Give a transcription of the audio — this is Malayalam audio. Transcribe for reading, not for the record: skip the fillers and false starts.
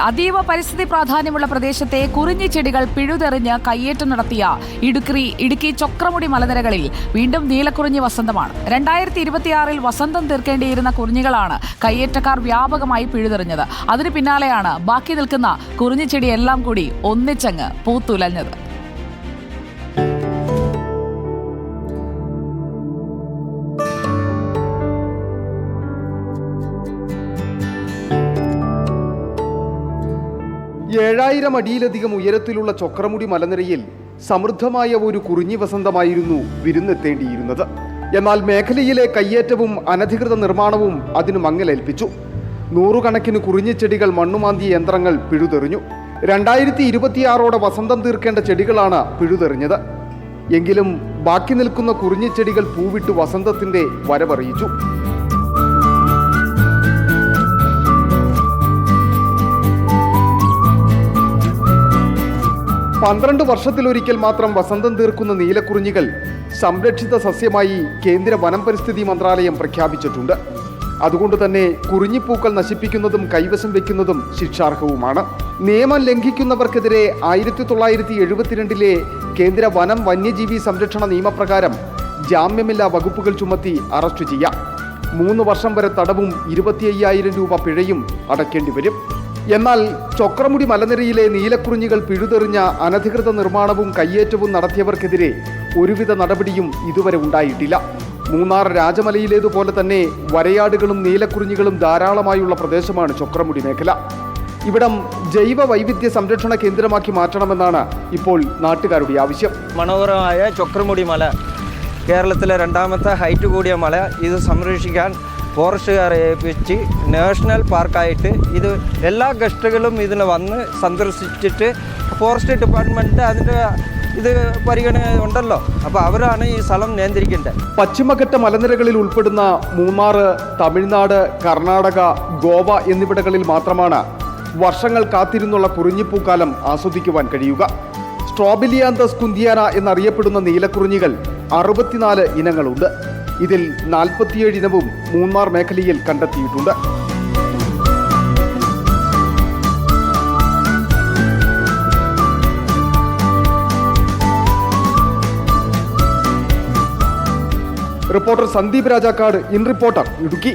അതീവ പരിസ്ഥിതി പ്രാധാന്യമുള്ള പ്രദേശത്തെ കുറിഞ്ഞിച്ചെടികൾ പിഴുതെറിഞ്ഞ് കയ്യേറ്റം നടത്തിയ ഇടുക്കി ചൊക്രമുടി മലനിരകളിൽ വീണ്ടും നീലക്കുറിഞ്ഞി വസന്തമാണ്. 2026 വസന്തം തീർക്കേണ്ടിയിരുന്ന കുറിഞ്ഞികളാണ് കയ്യേറ്റക്കാർ വ്യാപകമായി പിഴുതെറിഞ്ഞത്. അതിനു പിന്നാലെയാണ് ബാക്കി നിൽക്കുന്ന കുറിഞ്ഞിച്ചെടിയെല്ലാം കൂടി ഒന്നിച്ചങ്ങ് പൂത്തുലഞ്ഞത്. ഏഴായിരം അടിയിലധികം ഉയരത്തിലുള്ള ചൊക്രമുടി മലനിരയിൽ സമൃദ്ധമായ ഒരു കുറിഞ്ഞി വസന്തമായിരുന്നു വിരുന്നെത്തേണ്ടിയിരുന്നത്. എന്നാൽ മേഖലയിലെ കയ്യേറ്റവും അനധികൃത നിർമ്മാണവും അതിന് മങ്ങലേൽപ്പിച്ചു. നൂറുകണക്കിന് കുറിഞ്ഞിച്ചെടികൾ മണ്ണുമാന്തിയ യന്ത്രങ്ങൾ പിഴുതെറിഞ്ഞു. 2026 വസന്തം തീർക്കേണ്ട ചെടികളാണ് പിഴുതെറിഞ്ഞത്. എങ്കിലും ബാക്കി നിൽക്കുന്ന കുറിഞ്ഞിച്ചെടികൾ പൂവിട്ട് വസന്തത്തിന്റെ വരവറിയിച്ചു. 12 വർഷത്തിലൊരിക്കൽ മാത്രം വസന്തം തീർക്കുന്ന നീലക്കുറിഞ്ഞികൾ സംരക്ഷിത സസ്യമായി കേന്ദ്ര വനം പരിസ്ഥിതി മന്ത്രാലയം പ്രഖ്യാപിച്ചിട്ടുണ്ട്. അതുകൊണ്ട് തന്നെ കുറിഞ്ഞിപ്പൂക്കൾ നശിപ്പിക്കുന്നതും കൈവശം വയ്ക്കുന്നതും ശിക്ഷാർഹവുമാണ്. നിയമം ലംഘിക്കുന്നവർക്കെതിരെ 1972 കേന്ദ്ര വനം വന്യജീവി സംരക്ഷണ നിയമപ്രകാരം ജാമ്യമില്ലാ വകുപ്പുകൾ ചുമത്തി അറസ്റ്റ് ചെയ്യാം. 3 വർഷം വരെ തടവും 25,000 രൂപ പിഴയും അടയ്ക്കേണ്ടി വരും. എന്നാൽ ചൊക്രമുടി മലനിരയിലെ നീലക്കുറിഞ്ഞികൾ പിഴുതെറിഞ്ഞ അനധികൃത നിർമ്മാണവും കയ്യേറ്റവും നടത്തിയവർക്കെതിരെ ഒരുവിധ നടപടിയും ഇതുവരെ ഉണ്ടായിട്ടില്ല. മൂന്നാർ രാജമലയിലേതുപോലെ തന്നെ വരയാടുകളും നീലക്കുറിഞ്ഞികളും ധാരാളമായുള്ള പ്രദേശമാണ് ചൊക്രമുടി മേഖല. ഇവിടം ജൈവ വൈവിധ്യ സംരക്ഷണ കേന്ദ്രമാക്കി മാറ്റണമെന്നാണ് ഇപ്പോൾ നാട്ടുകാരുടെ ആവശ്യം. മനോഹരമായ ചൊക്രമുടി മല, കേരളത്തിലെ 2ാമത്തെ ഹൈറ്റ് കൂടിയ മല. ഇത് സംരക്ഷിക്കാൻ ഫോറസ്റ്റുകാരെ ഏൽപ്പിച്ച് നാഷണൽ പാർക്കായിട്ട് ഇത് എല്ലാ ഗസ്റ്റുകളും ഇതിന് വന്ന് സന്ദർശിച്ചിട്ട് ഫോറസ്റ്റ് ഡിപ്പാർട്ട്മെൻറ്റ് അതിൻ്റെ ഇത് പരിഗണന ഉണ്ടല്ലോ, അപ്പോൾ അവരാണ് ഈ സ്ഥലം നിയന്ത്രിക്കേണ്ടത്. പശ്ചിമഘട്ട മലനിരകളിൽ ഉൾപ്പെടുന്ന മൂന്നാർ, തമിഴ്നാട്, കർണാടക, ഗോവ എന്നിവിടങ്ങളിൽ മാത്രമാണ് വർഷങ്ങൾ കാത്തിരുന്നുള്ള കുറിഞ്ഞിപ്പൂക്കാലം ആസ്വദിക്കുവാൻ കഴിയുക. സ്ട്രോബിലിയാന്തസ് കുന്തിയാന എന്നറിയപ്പെടുന്ന നീലക്കുറിഞ്ഞികൾ 64 ഇനങ്ങളുണ്ട്. ഇതിൽ 47 ഇനവും മൂന്നാർ മേഖലയിൽ കണ്ടെത്തിയിട്ടുണ്ട്. Reporter Sandeep Rajakkad, in reporter, Idukki.